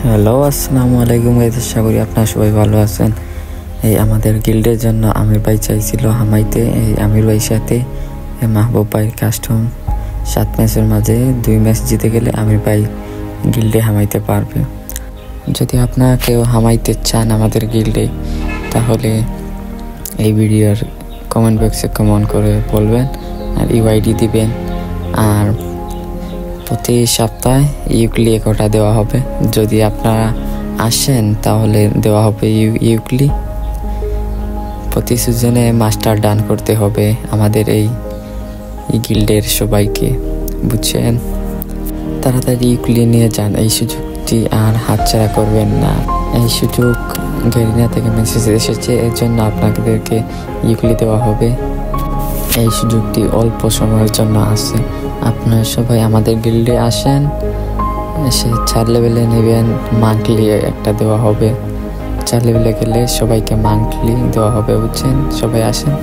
Hello, আসসালামু আলাইকুম guys. আশা করি আপনারা সবাই ভালো আছেন। এই আমাদের গিল্ডের জন্য আমির ভাই চাইছিল হামাইতে। এই আমির ভাইয়ের সাথে মাহবুব ভাই কাস্টম 7 ম্যাচের মাঝে 2 ম্যাচ জিতে গেলে আমির ভাই গিল্ডে হামাইতে পারবে। যদি আপনারা কেউ হামাইতে চান আমাদের গিল্ডে, তাহলে এই ভিডিওর কমেন্ট বক্সে কমেন্ট করে বলবেন আর ইউআইডি দিবেন। আর প্রতি সপ্তাহে উইকলি 1টা দেওয়া হবে। যদি আপনারা আসেন তাহলে দেওয়া হবে উইকলি। প্রতি সিজনে মাস্টার ডান করতে হবে আমাদের এই গিল্ডের সবাইকে, বুঝছেন? তাড়াতাড়ি উইকলি নিয়ে যান, এই সুযোগটি আর হাতছাড়া করবেন না। এই সুযোগ গেরিনা থেকে মেসেজ এসেছে, এর জন্য আপনাদেরকে উইকলি দেওয়া হবে। এই সুযোগটি অল্প সময়ের জন্য আছে। আপনারা সবাই আমাদের গিল্ডে আসেন, এসে 4 লেভেলে নেবেন। মান্থলি একটা দেওয়া হবে। 4 লেভেলে গেলে সবাইকে মান্থলি দেওয়া হবে, বুঝছেন? সবাই আসেন।